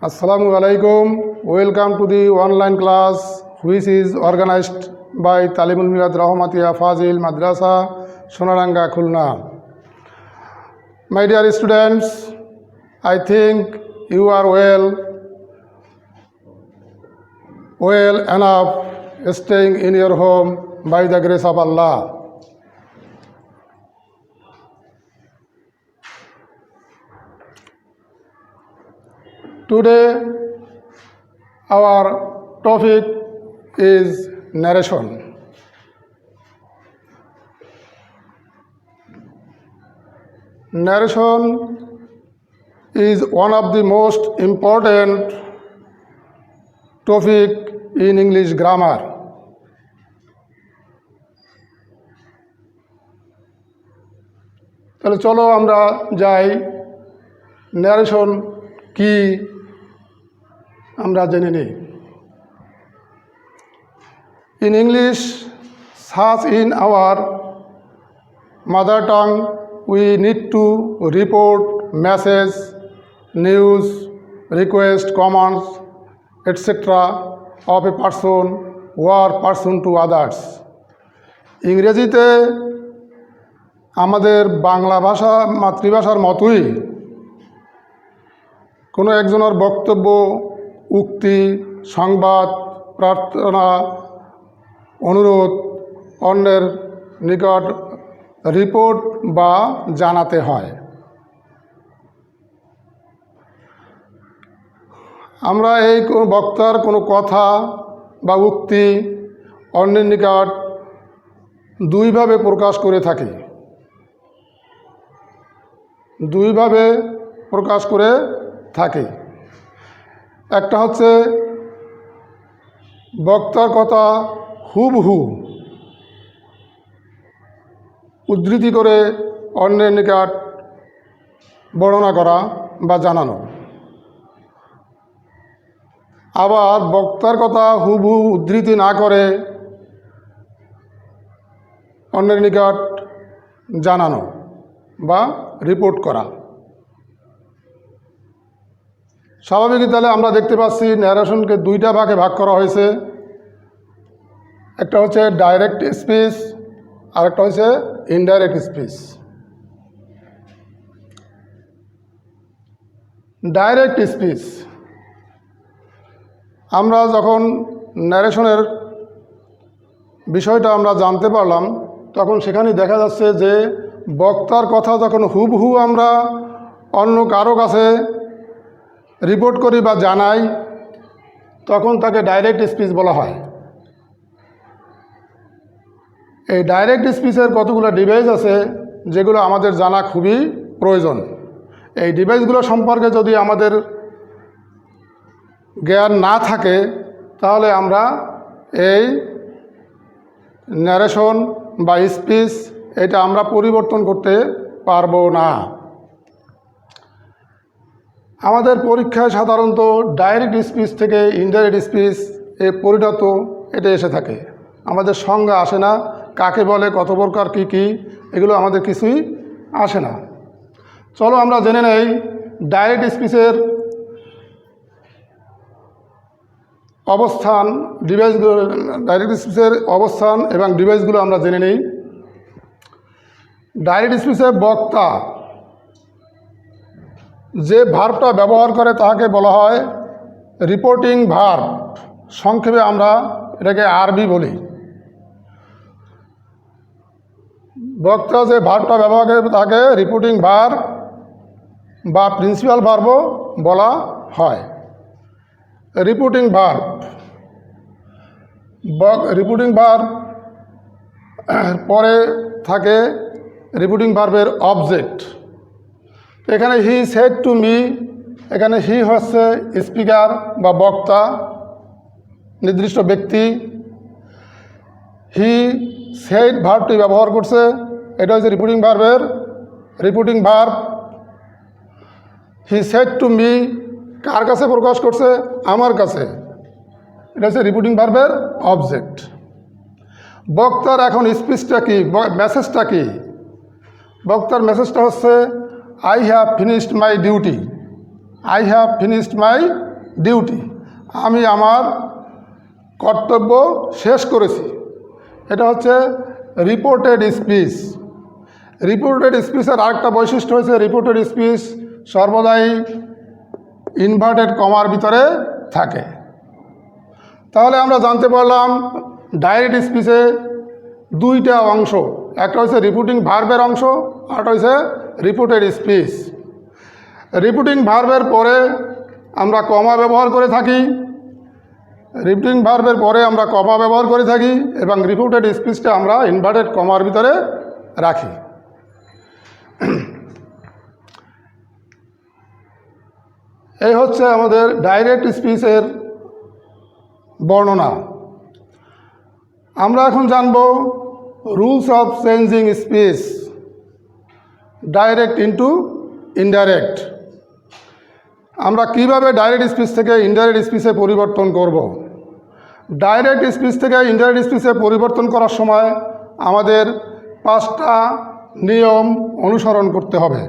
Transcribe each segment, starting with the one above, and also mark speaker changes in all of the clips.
Speaker 1: Assalamu alaikum. Welcome to the online class which is organized by Talimul Milad Rahmatiya Fazil Madrasa Sonaranga Khulna. My dear students, I think you are well enough staying in your home by the grace of Allah. Today our topic is narration. Narration is one of the most important topic in English grammar. তাহলে চলো আমরা যাই narration কি আমরা জেনে নিই। In English, such in our mother tongue, we need to report message, news, request, commands, etc. of a person or person to others. ইংরেজিতে আমাদের বাংলা ভাষা মাতৃভাষার মতোই কোনো একজনের বক্তব্য, উক্তি, সংবাদ, প্রার্থনা, অনুরোধ অন্যের নিকট রিপোর্ট বা জানাতে হয়। আমরা এই বক্তার কোনো কথা বা উক্তি অন্যের নিকট দুইভাবে প্রকাশ করে থাকি। একটা হচ্ছে বক্তার কথা হুবহু উদ্ধৃতি করে অন্যের নিকট বর্ণনা করা বা জানানো। আবার বক্তার কথা হুবহু উদ্ধৃতি না করে অন্যের নিকট জানানো বা রিপোর্ট করা। স্বাভাবিকই তাহলে আমরা দেখতে পাচ্ছি ন্যারেশনকে দুইটা ভাগে ভাগ করা হয়েছে। একটা হচ্ছে ডাইরেক্ট স্পিচ আর একটা হচ্ছে ইনডাইরেক্ট স্পিচ। ডাইরেক্ট স্পিচ আমরা যখন ন্যারেশনের বিষয়টা আমরা জানতে পারলাম, তখন সেখানে দেখা যাচ্ছে যে বক্তার কথা যখন হুবহু আমরা অন্য কারো কাছে রিপোর্ট করি বা জানাই, তখন তাকে ডাইরেক্ট স্পিচ বলা হয়। এই ডাইরেক্ট স্পিচের কতগুলো ডিভাইস আছে যেগুলো আমাদের জানা খুবই প্রয়োজন। এই ডিভাইসগুলো সম্পর্কে যদি আমাদের জ্ঞান না থাকে, তাহলে আমরা এই ন্যারেশন বা স্পিচ এটা আমরা পরিবর্তন করতে পারবো না। আমাদের পরীক্ষায় সাধারণত ডাইরেক্ট স্পিচ থেকে ইনডাইরেক্ট স্পিচ এ পরিণত এটা এসে থাকে। আমাদের সংজ্ঞা আসে না, কাকে বলে, কত প্রকার কী কী, এগুলো আমাদের কিছুই আসে না। চলো আমরা জেনে নেই ডাইরেক্ট স্পিচের অবস্থান, ডিভাইসগুলো, ডাইরেক্ট স্পিচের অবস্থান এবং ডিভাইসগুলো আমরা জেনে নিই। ডাইরেক্ট স্পিচে বক্তা যে ভার্বটা ব্যবহার করে তাকে বলা হয় রিপোর্টিং ভার্ব। সংক্ষেপে আমরা এটাকে আরবি বলি। বক্তা যে ভার্বটা ব্যবহার করে তাকে রিপোর্টিং ভার্ব বা প্রিন্সিপাল ভার্বও বলা হয়। রিপোর্টিং ভার্ব পরে থাকে রিপোর্টিং ভার্বের অবজেক্ট। এখানে হি সেড টু মি, এখানে হি হচ্ছে স্পিকার বা বক্তা, নির্দিষ্ট ব্যক্তি। হি সেড ভার্বটি ব্যবহার করছে, এটা হচ্ছে রিপোর্টিং ভার্বের reporting verb. He said to me কার কাছে প্রকাশ করছে? আমার কাছে, এটা হচ্ছে রিপোর্টিং ভার্বের অবজেক্ট। বক্তার এখন স্পিচটা কি, মেসেজটা কি? বক্তার মেসেজটা হচ্ছে I have finished my duty, I have finished my duty, আমি আমার কর্তব্য শেষ করেছি। এটা হচ্ছে রিপোর্টেড স্পিচ। রিপোর্টেড স্পিচের আরেকটা বৈশিষ্ট্য হচ্ছে রিপোর্টেড স্পিচ সর্বদাই ইনভার্টেড কমার ভিতরে থাকে। তাহলে আমরা জানতে পারলাম ডাইরেক্ট স্পিচে দুইটা অংশ, একটা হচ্ছে রিপোর্টিং ভার্বের অংশ, আরেকটা হচ্ছে রিপোর্টেড স্পিচ। রিপোর্টিং ভার্বের পরে আমরা কমা ব্যবহার করে থাকি, রিপোর্টিং ভার্বের পরে আমরা কমা ব্যবহার করে থাকি এবং রিপোর্টেড স্পিচটা আমরা ইনভার্টেড কমার ভিতরে রাখি। এই হচ্ছে আমাদের ডাইরেক্ট স্পিচের বর্ণনা। আমরা এখন জানব rules of changing speech direct into indirect. আমরা কিভাবে ডাইরেক্ট স্পিচ থেকে ইনডাইরেক্ট স্পিচে পরিবর্তন করব। ডাইরেক্ট স্পিচ থেকে ইনডাইরেক্ট স্পিচে পরিবর্তন করার সময় আমাদের 5টা নিয়ম অনুসরণ করতে হবে।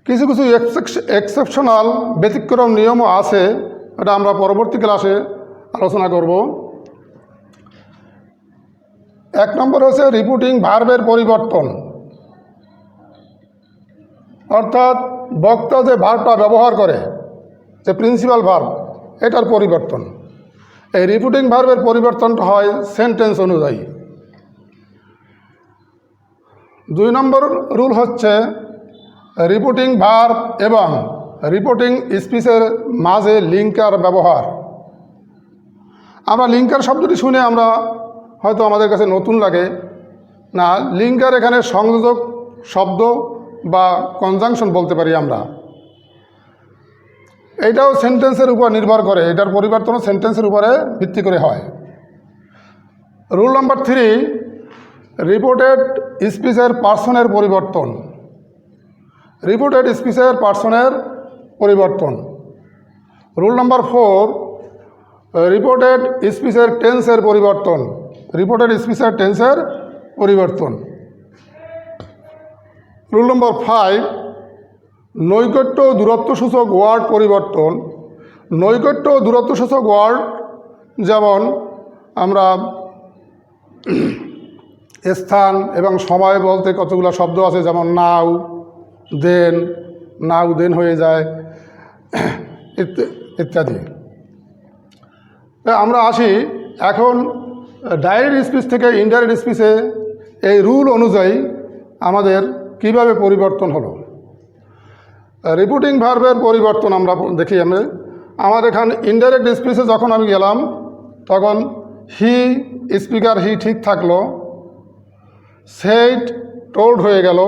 Speaker 1: কিছু কিছু এক্সেপশনাল ব্যতিক্রম নিয়মও আছে, এটা আমরা পরবর্তী ক্লাসে আলোচনা করব। 1 নম্বর হচ্ছে রিপোর্টিং ভার্বের পরিবর্তন, অর্থাৎ বক্তা যে ভার্বটা ব্যবহার করে, যে প্রিন্সিপাল ভার্ব, এটার পরিবর্তন। এই রিপোর্টিং ভার্বের পরিবর্তনটা হয় সেন্টেন্স অনুযায়ী। 2 নম্বর রুল হচ্ছে রিপোর্টিং ভার্ব এবং রিপোর্টিং স্পিচের মাঝে লিঙ্কার ব্যবহার। আমরা লিঙ্কার শব্দটি শুনে আমরা হয়তো আমাদের কাছে নতুন লাগে না, লিঙ্কার এখানে সংযোজক শব্দ বা কনজাংশন বলতে পারি আমরা। এইটাও সেন্টেন্সের উপর নির্ভর করে, এটার পরিবর্তনও সেন্টেন্সের উপরে ভিত্তি করে হয়। রুল নাম্বার 3, রিপোর্টেড স্পিচের পার্সনের পরিবর্তন। রিপোর্টেড স্পিচের পার্সনের পরিবর্তন। রুল নাম্বার 4, রিপোর্টেড স্পিচের টেন্সের পরিবর্তন। রিপোর্টেড স্পিচের টেন্সের পরিবর্তন। রুল নম্বর 5, নৈকট্য দূরত্বসূচক ওয়ার্ড পরিবর্তন। নৈকট্য দূরত্বসূচক ওয়ার্ড যেমন আমরা স্থান এবং সময় বলতে কতগুলো শব্দ আছে, যেমন নাও দেন, নাও দেন হয়ে যায় ইত্যাদি। আমরা আসি এখন ডাইরেক্ট স্পিচ থেকে ইনডাইরেক্ট স্পিচে এই রুল অনুযায়ী আমাদের কিভাবে পরিবর্তন হলো। রিপোর্টিং ভার্বের পরিবর্তন আমরা দেখি। আমার এখানে ইনডাইরেক্ট স্পিচে যখন আমি গেলাম তখন হি, স্পিকার হি ঠিক থাকলো, সেইড টোল্ড হয়ে গেল,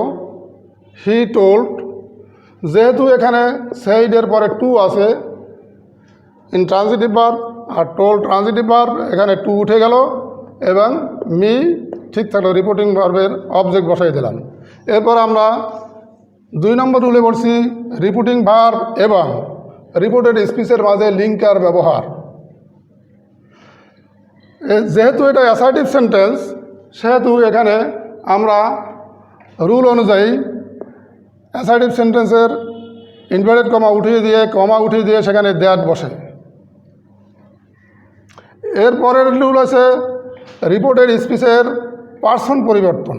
Speaker 1: হি টোল্ড। যেহেতু এখানে সেইডের পরে টু আছে ইনট্রানজিটিভ ভার্ব আর টোল্ড ট্রানজিটিভ ভার্ব, এখানে টু উঠে গেল এবং মি ঠিক থাকলো, রিপোর্টিং ভার্বের অবজেক্ট বসাই দিলাম। এরপর আমরা 2 নম্বর রুলে বলছি রিপোর্টিং ভার্ব এবং রিপোর্টেড স্পিচের মাঝে লিঙ্কার ব্যবহার। যেহেতু এটা অ্যাসার্টিভ সেন্টেন্স, সেহেতু এখানে আমরা রুল অনুযায়ী অ্যাসার্টিভ সেন্টেন্সের ইনভার্টেড কমা উঠিয়ে দিয়ে সেখানে দ্যাট বসে। এরপরের রুল আছে রিপোর্টেড স্পিচের পার্সন পরিবর্তন।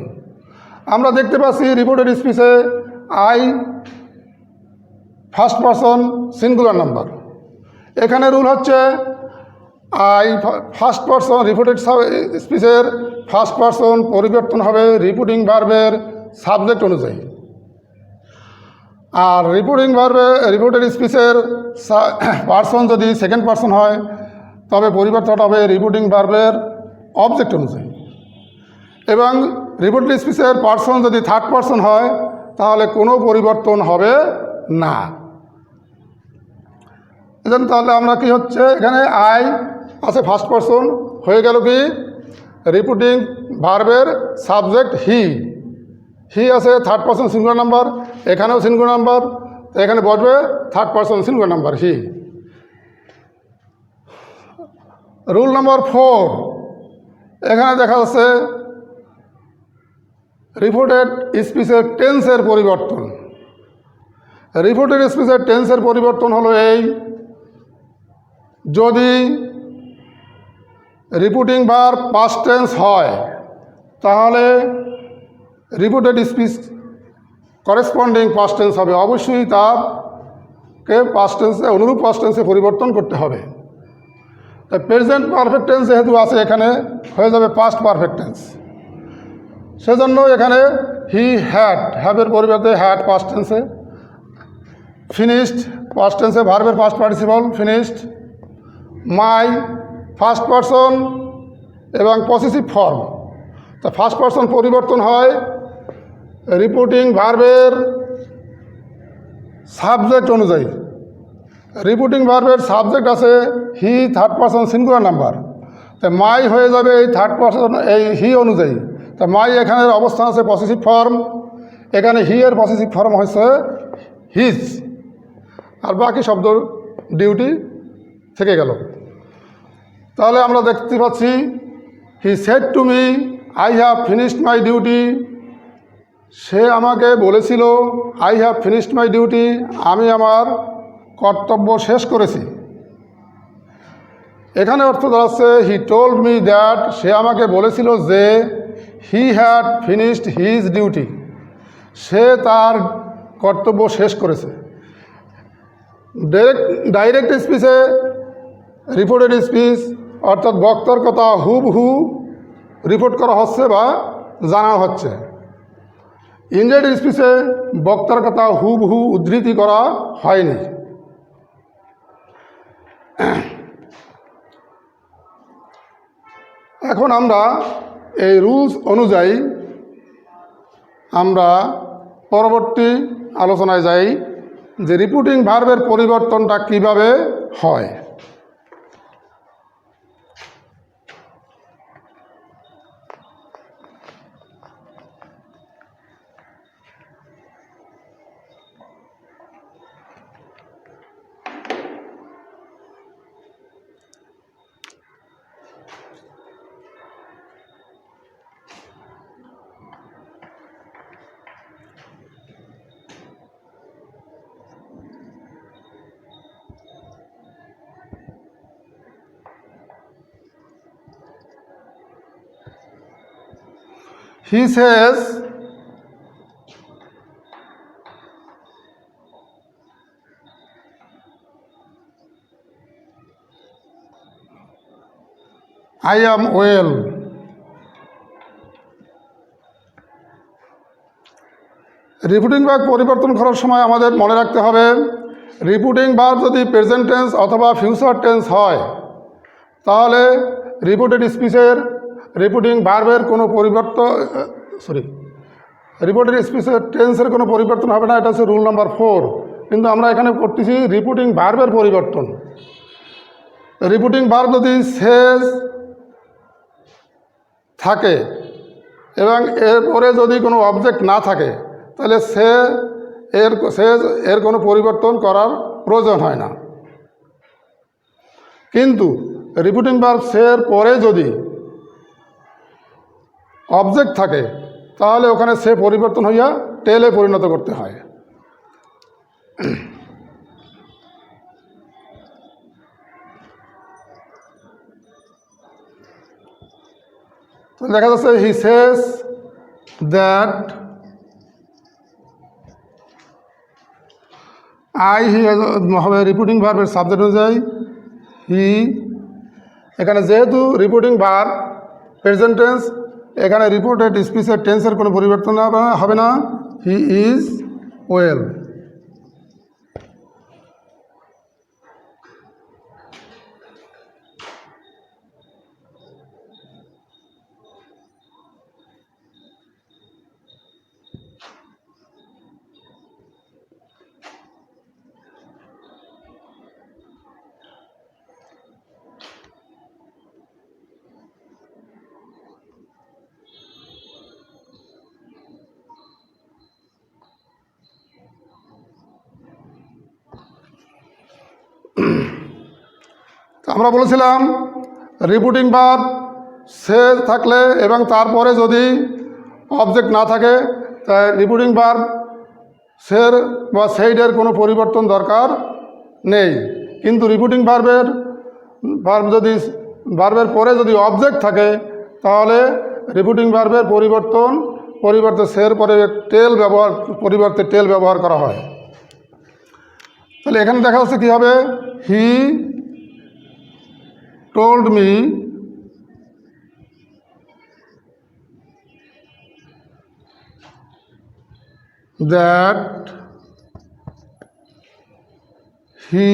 Speaker 1: আমরা দেখতে পাচ্ছি রিপোর্টেড স্পিচে I first person singular number. এখানে রুল হচ্ছে আই ফার্স্ট পার্সন, রিপোর্টেড স্পিচের ফার্স্ট পার্সন পরিবর্তন হবে রিপোর্টিং ভার্বের সাবজেক্ট অনুযায়ী। আর রিপোর্টেড স্পিচের পার্সন যদি সেকেন্ড পার্সন হয় তবে পরিবর্তন হবে রিপোর্টিং ভার্বের অবজেক্ট অনুযায়ী। এবং রিপোর্টেড স্পিচের পার্সন যদি থার্ড পার্সন হয় তাহলে কোনো পরিবর্তন হবে না। এজন্য তাহলে আমরা কি হচ্ছে, এখানে আই আছে ফার্স্ট পার্সন, হয়ে গেল কি রিপোর্টিং ভার্বের সাবজেক্ট হি, হি আছে থার্ড পার্সন সিঙ্গুলার নাম্বার, এখানেও সিঙ্গুলার নাম্বার, এখানে বসবে third person singular number he. Rule number 4, এখানে দেখা যাচ্ছে রিপোর্টেড স্পিচের টেন্সের পরিবর্তন। রিপোর্টেড স্পিচের টেন্সের পরিবর্তন হলো এই, যদি রিপোর্টিং ভার্ব পাস্ট টেন্স হয় তাহলে reported speech corresponding past tense হবে, অবশ্যই তারকে পাস্ট টেন্সে অনুরূপ পাস্ট টেন্সে পরিবর্তন করতে হবে। তাই প্রেজেন্ট পারফেক্ট টেন্স যেহেতু আছে এখানে হয়ে যাবে পাস্ট পারফেক্ট টেন্স, সেজন্য এখানে হি হ্যাড, হ্যাভের পরিবর্তে হ্যাড পাস্ট টেন্সে, ফিনিশড পাস্ট টেন্সে ভার্বের past participle finished, my first person এবং পসেসিভ ফর্ম। তা ফার্স্ট পারসন পরিবর্তন হয় রিপোর্টিং ভার্বের সাবজেক্ট অনুযায়ী। রিপোর্টিং ভার্বের সাবজেক্ট আছে হি, থার্ড পারসন সিঙ্গুলার নাম্বার, তা মাই হয়ে যাবে এই থার্ড পারসন এই হি অনুযায়ী। তা মাই এখানের অবস্থান আছে পসেসিভ ফর্ম, এখানে হি এর পসেসিভ ফর্ম হচ্ছে হিজ, আর বাকি শব্দ ডিউটি থেকে গেল। তাহলে আমরা দেখতে পাচ্ছি he said to me I have finished my duty, সে আমাকে বলেছিল I have finished my duty, আমি আমার কর্তব্য শেষ করেছি। এখানে অর্থ দাঁড়াচ্ছে হি টোল্ড মি দ্যাট, সে আমাকে বলেছিল যে he had finished his duty, সে তার কর্তব্য শেষ করেছে। ডাইরেক্ট স্পিচে রিপোর্টেড স্পিচ অর্থাৎ বক্তার কথা হুবহু রিপোর্ট করা হচ্ছে বা জানা হচ্ছে। ইনডাইরেক্ট স্পিচে বক্তার কথা হুবহু উদ্ধৃতি করা হয়নি। এখন আমরা এই রুলস অনুযায়ী আমরা পরবর্তী আলোচনায় যাই যে রিপোর্টিং ভার্বের পরিবর্তনটা কিভাবে হয়। He says, I am well. Reporting verb পরিবর্তন করার সময় আমাদের মনে রাখতে হবে রিপোর্টিং ভার্ব যদি প্রেজেন্ট টেন্স অথবা ফিউচার টেন্স হয় তাহলে রিপোর্টেড স্পিচের রিপোর্টিং ভার্বের কোনো রিপোর্টেড স্পিচের টেন্সের কোনো পরিবর্তন হবে না, এটা হচ্ছে রুল নাম্বার 4। কিন্তু আমরা এখানে করতেছি রিপোর্টিং ভার্বের পরিবর্তন। রিপোর্টিং ভার্ব যদি শেষ থাকে এবং এরপরে যদি কোনো অবজেক্ট না থাকে তাহলে এর কোনো পরিবর্তন করার প্রয়োজন হয় না। কিন্তু রিপোর্টিং ভার্ব সের পরে যদি অবজেক্ট থাকে তাহলে ওখানে সে পরিবর্তন হইয়া টেলে পরিণত করতে হয়। তো দেখা যাচ্ছে হি সেজ দ্যাট হি হবে রিপোর্টিং ভার্বের সাবজেক্ট অনুযায়ী হি, এখানে যেহেতু রিপোর্টিং ভার্ব প্রেজেন্ট টেন্স এখানে রিপোর্টেড স্পিচের টেন্সের কোনো পরিবর্তন হবে না, হি ইজ ওয়েল। আমরা বলেছিলাম রিপোর্টিং ভার্ব সে থাকলে এবং তারপরে যদি অবজেক্ট না থাকে তাই রিপোর্টিং ভার্ব সের বা সেইডের কোনো পরিবর্তন দরকার নেই। কিন্তু রিপিটিং ভার্বের পরে যদি অবজেক্ট থাকে তাহলে রিপিটিং ভার্বের পরিবর্তে সের পরিবর্তে টেল ব্যবহার করা হয়। তাহলে এখানে দেখা যাচ্ছে কী হবে, হি told me that he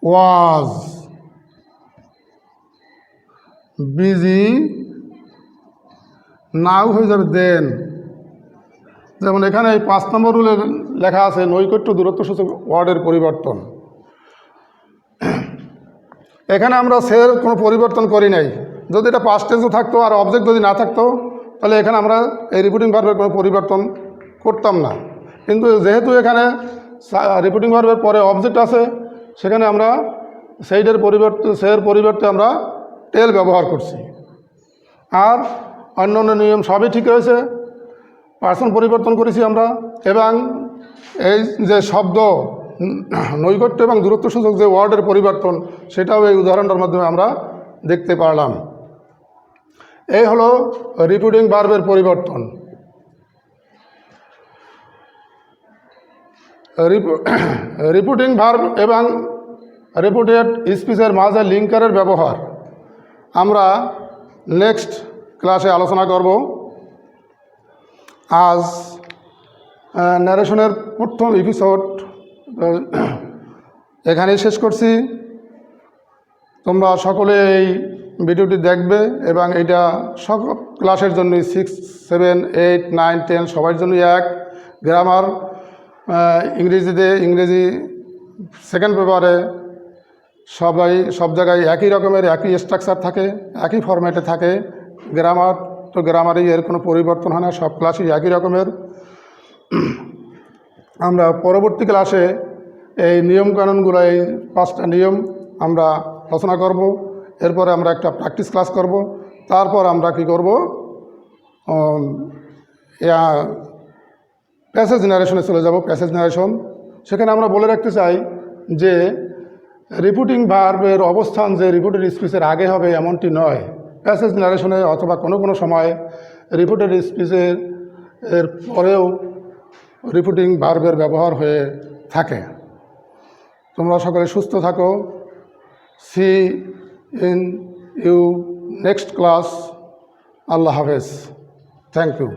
Speaker 1: was busy, নাও হয়ে যাবে দেন। যেমন এখানে 5 নম্বর রুলে লেখা আছে নৈকট্য দূরত্ব সূচক ওয়ার্ডের পরিবর্তন। এখানে আমরা সের কোনো পরিবর্তন করি নাই। যদি এটা পাস্ট টেন্সে থাকতো আর অবজেক্ট যদি না থাকতো তাহলে এখানে আমরা এই রিপিটিং ভার্বের কোনো পরিবর্তন করতাম না। কিন্তু যেহেতু এখানে রিপিটিং ভার্বের পরে অবজেক্ট আছে, সেখানে আমরা সের পরিবর্তে আমরা টেল ব্যবহার করছি। আর অন্যান্য নিয়ম সবই ঠিক রয়েছে। পার্সন পরিবর্তন করেছি আমরা, এবং এই যে শব্দ নৈকট্য এবং দূরত্ব সূচক যে ওয়ার্ডের পরিবর্তন, সেটাও এই উদাহরণটার মাধ্যমে আমরা দেখতে পারলাম। এই হলো রিপিটিং ভার্বের পরিবর্তন। রিপিটিং ভার্ব এবং রিপিটেড স্পিচের মাঝে লিঙ্কারের ব্যবহার আমরা নেক্সট ক্লাসে আলোচনা করব। আজ ন্যারেশনের প্রথম এপিসোড এখানেই শেষ করছি। তোমরা সকলে এই ভিডিওটি দেখবে এবং এটা সব ক্লাসের জন্যই 6, 7, 8, 9, 10 সবার জন্যই এক। গ্রামার ইংরেজি সেকেন্ড পেপারে সব জায়গায় একই রকমের একই স্ট্রাকচার থাকে, একই ফরম্যাটে থাকে। গ্রামার তো গ্রামারই, এর কোনো পরিবর্তন হয় না, সব ক্লাসই একই রকমের। আমরা পরবর্তী ক্লাসে এই নিয়মকানুনগুলো, এই 5টা নিয়ম আমরা আলোচনা করব। এরপরে আমরা একটা প্র্যাকটিস ক্লাস করব। তারপর আমরা কি করব, প্যাসেজ ন্যারেশনে চলে যাব। প্যাসেজ ন্যারেশন, সেখানে আমরা বলে রাখতে চাই যে রিপিটিং ভার্বের অবস্থান যে রিপিটেড স্পিচের আগে হবে এমনটি নয়। প্যাসেজ ন্যারেশনে অথবা কোনো সময় রিপিটেড স্পিচের পরেও রিপিটিং ভার্বের ব্যবহার হয়ে থাকে। তোমরা সকলে সুস্থ থাকো। See in you next class. Allah হাফেজ। Thank you.